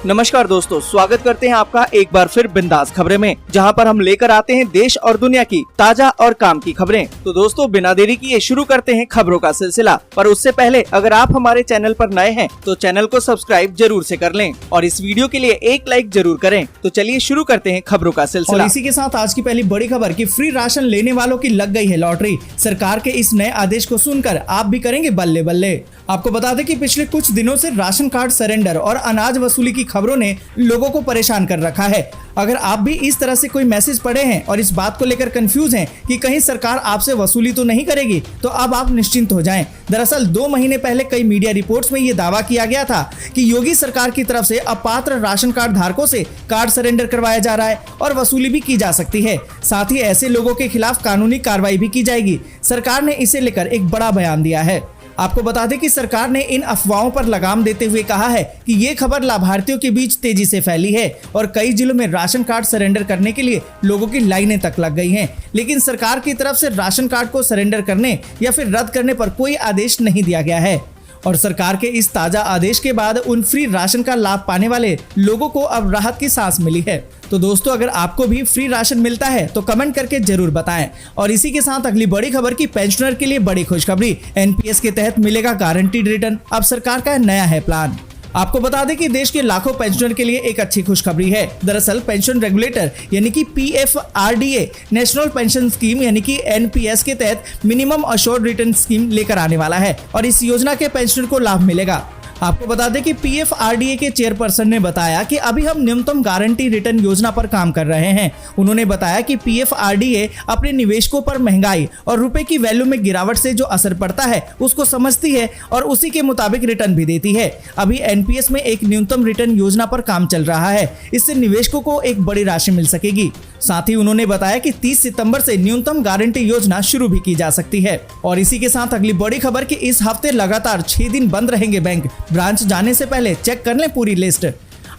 नमस्कार दोस्तों, स्वागत करते हैं आपका एक बार फिर बिंदास खबरें में, जहां पर हम लेकर आते हैं देश और दुनिया की ताजा और काम की खबरें। तो दोस्तों, बिना देरी किए शुरू करते हैं खबरों का सिलसिला। पर उससे पहले अगर आप हमारे चैनल पर नए हैं तो चैनल को सब्सक्राइब जरूर से कर लें और इस वीडियो के लिए एक लाइक जरूर करें। तो चलिए शुरू करते हैं खबरों का सिलसिला। और इसी के साथ आज की पहली बड़ी खबर कि फ्री राशन लेने वालों की लग गई है लॉटरी। सरकार के इस नए आदेश को सुनकर आप भी करेंगे बल्ले बल्ले। आपको बता दें कि पिछले कुछ दिनों से राशन कार्ड सरेंडर और अनाज वसूली की खबरों ने लोगों को परेशान कर रखा है। अगर आप भी इस तरह से कोई मैसेज पढ़े हैं और इस बात को लेकर कंफ्यूज हैं कि कहीं सरकार आपसे वसूली तो नहीं करेगी, तो अब आप निश्चिंत हो जाएं। दरअसल 2 महीने पहले कई मीडिया रिपोर्ट्स में ये दावा किया गया था कि योगी सरकार की तरफ से अपात्र राशन कार्ड धारकों से कार्ड सरेंडर करवाया जा रहा है और वसूली भी की जा सकती है। साथ ही ऐसे लोगों के खिलाफ कानूनी कार्रवाई भी की जाएगी। सरकार ने इसे लेकर एक बड़ा बयान दिया है। आपको बता दें कि सरकार ने इन अफवाहों पर लगाम देते हुए कहा है कि ये खबर लाभार्थियों के बीच तेजी से फैली है और कई जिलों में राशन कार्ड सरेंडर करने के लिए लोगों की लाइनें तक लग गई हैं। लेकिन सरकार की तरफ से राशन कार्ड को सरेंडर करने या फिर रद्द करने पर कोई आदेश नहीं दिया गया है। और सरकार के इस ताजा आदेश के बाद उन फ्री राशन का लाभ पाने वाले लोगों को अब राहत की सांस मिली है। तो दोस्तों, अगर आपको भी फ्री राशन मिलता है तो कमेंट करके जरूर बताएं। और इसी के साथ अगली बड़ी खबर की पेंशनर के लिए बड़ी खुशखबरी। एनपीएस के तहत मिलेगा गारंटीड रिटर्न। अब सरकार का नया है प्लान। आपको बता दें कि देश के लाखों पेंशनर के लिए एक अच्छी खुशखबरी है। दरअसल पेंशन रेगुलेटर यानी कि पीएफआरडीए नेशनल पेंशन स्कीम यानी कि एनपीएस के तहत मिनिमम अश्योर्ड रिटर्न स्कीम लेकर आने वाला है और इस योजना के पेंशनर को लाभ मिलेगा। आपको बता दें कि पीएफआरडीए के चेयरपर्सन ने बताया कि अभी हम न्यूनतम गारंटी रिटर्न योजना पर काम कर रहे हैं। उन्होंने बताया कि पीएफआरडीए अपने निवेशकों पर महंगाई और रुपए की वैल्यू में गिरावट से जो असर पड़ता है उसको समझती है और उसी के मुताबिक रिटर्न भी देती है। अभी एनपीएस में एक न्यूनतम रिटर्न योजना पर काम चल रहा है। इससे निवेशकों को एक बड़ी राशि मिल सकेगी। साथ ही उन्होंने बताया कि 30 सितंबर से न्यूनतम गारंटी योजना शुरू भी की जा सकती है। और इसी के साथ अगली बड़ी खबर कि इस हफ्ते लगातार 6 दिन बंद रहेंगे बैंक। ब्रांच जाने से पहले चेक कर लें पूरी लिस्ट।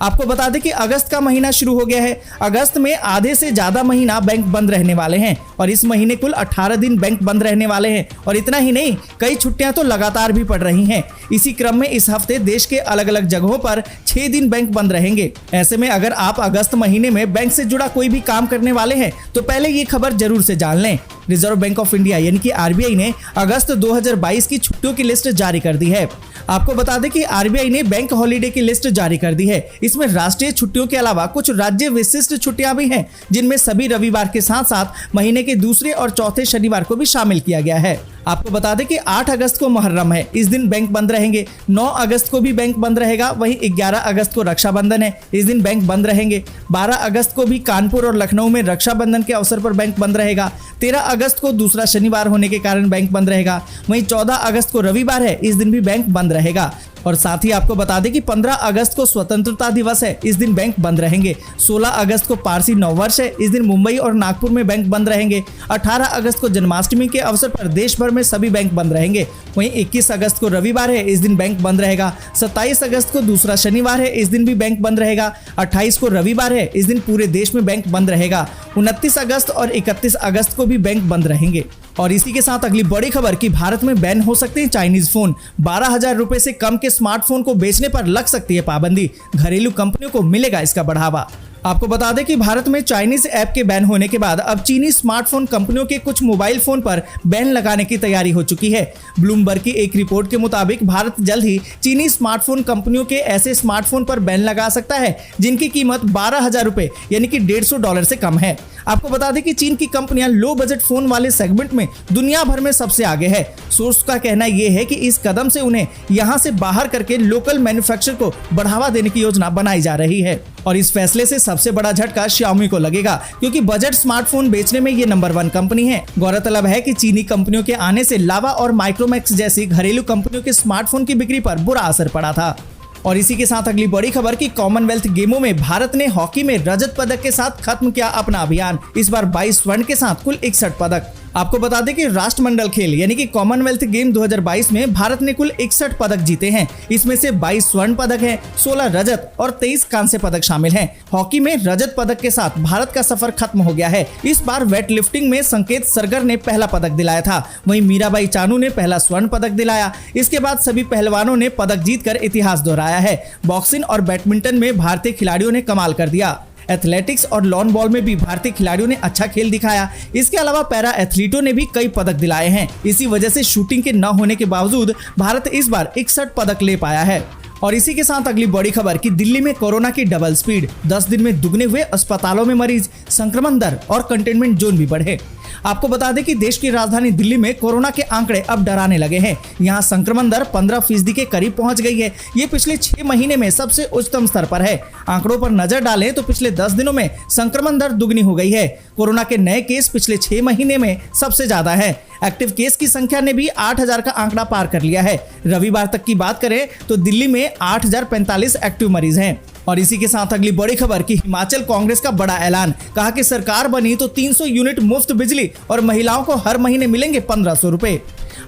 आपको बता दें कि अगस्त का महीना शुरू हो गया है। अगस्त में आधे से ज्यादा महीना बैंक बंद रहने वाले हैं और इस महीने कुल 18 दिन बैंक बंद रहने वाले हैं। और इतना ही नहीं, कई छुट्टियां तो लगातार भी पड़ रही हैं। इसी क्रम में इस हफ्ते देश के अलग अलग जगहों पर 6 दिन बैंक बंद रहेंगे। ऐसे में अगर आप अगस्त महीने में बैंक से जुड़ा कोई भी काम करने वाले हैं तो पहले ये खबर जरूर से जान लें। रिजर्व बैंक ऑफ इंडिया यानी कि आरबीआई ने अगस्त 2022 की छुट्टियों की लिस्ट जारी कर दी है। आपको बता दें कि आरबीआई ने बैंक हॉलीडे की लिस्ट जारी कर दी है। इसमें राष्ट्रीय छुट्टियों के अलावा कुछ राज्य विशिष्ट छुट्टियां भी हैं, जिनमें सभी रविवार के साथ साथ महीने के दूसरे और चौथे शनिवार को भी शामिल किया गया है। आपको बता दें कि 8 अगस्त को मुहर्रम है, इस दिन बैंक बंद रहेंगे। 9 अगस्त को भी बैंक बंद रहेगा। वहीं 11 अगस्त को रक्षाबंधन है, इस दिन बैंक बंद रहेंगे। 12 अगस्त को भी कानपुर और लखनऊ में रक्षाबंधन के अवसर पर बैंक बंद रहेगा। 13 अगस्त को दूसरा शनिवार होने के कारण बैंक बंद रहेगा। वहीं 14 अगस्त को रविवार है, इस दिन भी बैंक बंद रहेगा। और साथ ही आपको बता दें कि 15 अगस्त को स्वतंत्रता दिवस है, इस दिन बैंक बंद रहेंगे। 16 अगस्त को पारसी नववर्ष है, इस दिन मुंबई और नागपुर में बैंक बंद रहेंगे। 18 अगस्त को जन्माष्टमी के अवसर पर देश भर में सभी बैंक बंद रहेंगे। वहीं 21 अगस्त को रविवार है, इस दिन बैंक बंद रहेगा। 27 अगस्त को दूसरा शनिवार है, इस दिन भी बैंक बंद रहेगा। 28 को रविवार है, इस दिन पूरे देश में बैंक बंद रहेगा। 29 अगस्त और 31 अगस्त को भी बैंक बंद रहेंगे। और इसी के साथ अगली बड़ी खबर कि भारत में बैन हो सकते हैं चाइनीज फोन। 12,000 रुपए से कम के स्मार्टफोन को बेचने पर लग सकती है पाबंदी। घरेलू कंपनियों को मिलेगा इसका बढ़ावा। आपको बता दें कि भारत में चाइनीज ऐप के बैन होने के बाद अब चीनी स्मार्टफोन कंपनियों के कुछ मोबाइल फोन पर बैन लगाने की तैयारी हो चुकी है। ब्लूमबर्ग की एक रिपोर्ट के मुताबिक भारत जल्द ही चीनी स्मार्टफोन कंपनियों के ऐसे स्मार्टफोन पर बैन लगा सकता है जिनकी कीमत 12,000 रुपए यानी कि $150 से कम है। आपको बता दें कि चीन की कंपनियां लो बजट फोन वाले सेगमेंट में दुनिया भर में सबसे आगे है। सोर्स का कहना यह है कि इस कदम से उन्हें यहां से बाहर करके लोकल मैन्युफैक्चर को बढ़ावा देने की योजना बनाई जा रही है। और इस फैसले से सबसे बड़ा झटका Xiaomi को लगेगा, क्योंकि बजट स्मार्टफोन बेचने में ये नंबर 1 कंपनी है। गौरतलब है कि चीनी कंपनियों के आने से लावा और माइक्रोमैक्स जैसी घरेलू कंपनियों के स्मार्टफोन की बिक्री पर बुरा असर पड़ा था। और इसी के साथ अगली बड़ी खबर की कॉमनवेल्थ गेमों में भारत ने हॉकी में रजत पदक के साथ खत्म किया अपना अभियान। इस बार 22 स्वर्ण के साथ कुल 61 पदक। आपको बता दें कि राष्ट्रमंडल खेल यानी कि कॉमनवेल्थ गेम 2022 में भारत ने कुल 61 पदक जीते हैं। इसमें से 22 स्वर्ण पदक हैं, 16 रजत और 23 कांस्य पदक शामिल हैं। हॉकी में रजत पदक के साथ भारत का सफर खत्म हो गया है। इस बार वेट लिफ्टिंग में संकेत सरगर ने पहला पदक दिलाया था, वहीं मीराबाई चानू ने पहला स्वर्ण पदक दिलाया। इसके बाद सभी पहलवानों ने पदक जीतकर इतिहास दोहराया है। बॉक्सिंग और बैडमिंटन में भारतीय खिलाड़ियों ने कमाल कर दिया। एथलेटिक्स और लॉन बॉल में भी भारतीय खिलाड़ियों ने अच्छा खेल दिखाया। इसके अलावा पैरा एथलीटों ने भी कई पदक दिलाए हैं। इसी वजह से शूटिंग के न होने के बावजूद भारत इस बार 61 पदक ले पाया है। और इसी के साथ अगली बड़ी खबर कि दिल्ली में कोरोना की डबल स्पीड, 10 दिन में दुगने हुए अस्पतालों में मरीज, संक्रमण दर और कंटेनमेंट जोन भी बढ़े। आपको बता दें कि देश की राजधानी दिल्ली में कोरोना के आंकड़े अब डराने लगे हैं। यहाँ संक्रमण दर 15% के करीब पहुंच गई है। ये पिछले 6 महीने में सबसे उच्चतम स्तर पर है। आंकड़ों पर नजर डालें तो पिछले 10 दिनों में संक्रमण दर दुगनी हो गई है। कोरोना के नए केस पिछले 6 महीने में सबसे ज्यादा है। एक्टिव केस की संख्या ने भी 8000 का आंकड़ा पार कर लिया है। रविवार तक की बात करें तो दिल्ली में 8045 एक्टिव मरीज हैं। और इसी के साथ अगली बड़ी खबर कि हिमाचल कांग्रेस का बड़ा ऐलान, कहा कि सरकार बनी तो 300 यूनिट मुफ्त बिजली और महिलाओं को हर महीने मिलेंगे 1500 रुपए।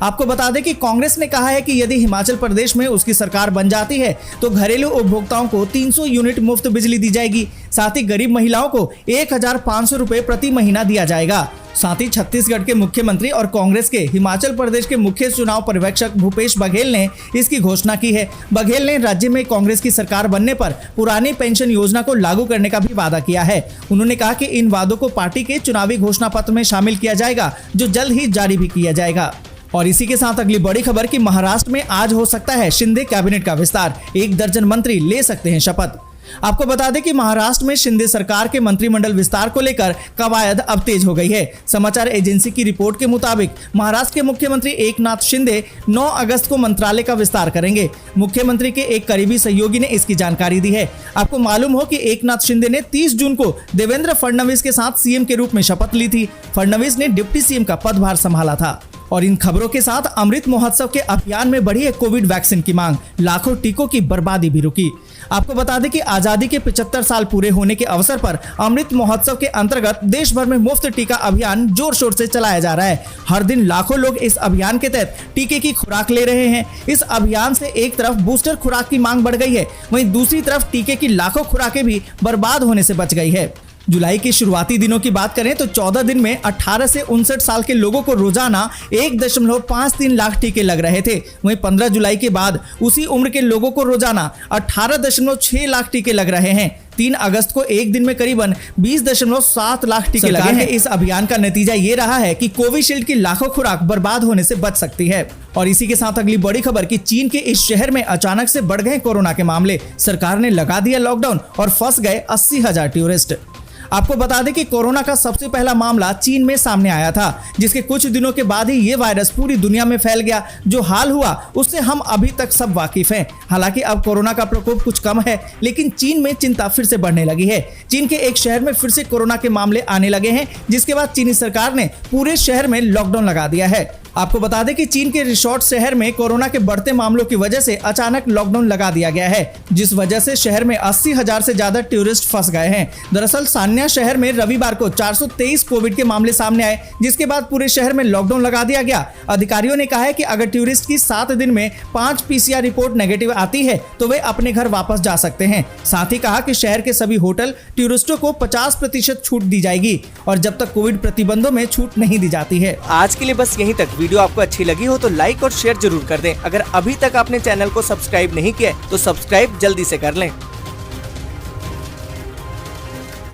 आपको बता दें कि कांग्रेस ने कहा है कि यदि हिमाचल प्रदेश में उसकी सरकार बन जाती है तो घरेलू उपभोक्ताओं को 300 यूनिट मुफ्त बिजली दी जाएगी। साथ ही गरीब महिलाओं को 1500 रुपए प्रति महीना दिया जाएगा। साथ ही छत्तीसगढ़ के मुख्यमंत्री और कांग्रेस के हिमाचल प्रदेश के मुख्य चुनाव पर्यवेक्षक भूपेश बघेल ने इसकी घोषणा की है। बघेल ने राज्य में कांग्रेस की सरकार बनने पर पुरानी पेंशन योजना को लागू करने का भी वादा किया है। उन्होंने कहा कि इन वादों को पार्टी के चुनावी घोषणा पत्र में शामिल किया जाएगा, जो जल्द ही जारी भी किया जाएगा। और इसी के साथ अगली बड़ी खबर कि महाराष्ट्र में आज हो सकता है शिंदे कैबिनेट का विस्तार, 1 दर्जन मंत्री ले सकते हैं शपथ। आपको बता दें कि महाराष्ट्र में शिंदे सरकार के मंत्रिमंडल विस्तार को लेकर कवायद अब तेज हो गई है। समाचार एजेंसी की रिपोर्ट के मुताबिक महाराष्ट्र के मुख्यमंत्री एकनाथ शिंदे 9 अगस्त को मंत्रालय का विस्तार करेंगे। मुख्यमंत्री के एक करीबी सहयोगी ने इसकी जानकारी दी है। आपको मालूम हो कि एकनाथ शिंदे ने 30 जून को देवेंद्र फडणवीस के साथ सीएम के रूप में शपथ ली थी। फडणवीस ने डिप्टी सीएम का पदभार संभाला था। और इन खबरों के साथ अमृत महोत्सव के अभियान में बढ़ी है कोविड वैक्सीन की मांग, लाखों टीकों की बर्बादी भी रुकी। आपको बता दें कि आजादी के 75 साल पूरे होने के अवसर पर अमृत महोत्सव के अंतर्गत देश भर में मुफ्त टीका अभियान जोर शोर से चलाया जा रहा है। हर दिन लाखों लोग इस अभियान के तहत टीके की खुराक ले रहे हैं। इस अभियान से एक तरफ बूस्टर खुराक की मांग बढ़ गई है, वहीं दूसरी तरफ टीके की लाखों खुराकें भी बर्बाद होने से बच गई है। जुलाई के शुरुआती दिनों की बात करें तो 14 दिन में 18 से 59 साल के लोगों को रोजाना 1.53 लाख टीके लग रहे थे। वहीं 15 जुलाई के बाद उसी उम्र के लोगों को रोजाना 18.6 लाख टीके लग रहे हैं। 3 अगस्त को एक दिन में करीबन 20.7 लाख टीके लगे हैं। इस अभियान का नतीजा ये रहा है कि कोविशील्ड की लाखों खुराक बर्बाद होने से बच सकती है। और इसी के साथ अगली बड़ी खबर कि चीन के इस शहर में अचानक से बढ़ गए कोरोना के मामले, सरकार ने लगा दिया लॉकडाउन और फंस गए 80,000 टूरिस्ट। आपको बता दें कि कोरोना का सबसे पहला मामला चीन में सामने आया था, जिसके कुछ दिनों के बाद ही ये वायरस पूरी दुनिया में फैल गया। जो हाल हुआ उससे हम अभी तक सब वाकिफ हैं। हालांकि अब कोरोना का प्रकोप कुछ कम है, लेकिन चीन में चिंता फिर से बढ़ने लगी है। चीन के एक शहर में फिर से कोरोना के मामले आने लगे हैं, जिसके बाद चीनी सरकार ने पूरे शहर में लॉकडाउन लगा दिया है। आपको बता दें कि चीन के रिसोर्ट शहर में कोरोना के बढ़ते मामलों की वजह से अचानक लॉकडाउन लगा दिया गया है, जिस वजह से शहर में 80,000 से ज्यादा टूरिस्ट फंस गए हैं। दरअसल सान्या शहर में रविवार को 423 कोविड के मामले सामने आए, जिसके बाद पूरे शहर में लॉकडाउन लगा दिया गया। अधिकारियों ने कहा है कि अगर टूरिस्ट की 7 दिन में 5 PCR रिपोर्ट नेगेटिव आती है तो वे अपने घर वापस जा सकते हैं। साथ ही कहा कि शहर के सभी होटल टूरिस्टों को 50% छूट दी जाएगी और जब तक कोविड प्रतिबंधों में छूट नहीं दी जाती है। आज के लिए बस यहीं तक। वीडियो आपको अच्छी लगी हो तो लाइक और शेयर जरूर कर दें। अगर अभी तक आपने चैनल को सब्सक्राइब नहीं किया तो सब्सक्राइब जल्दी से कर लें।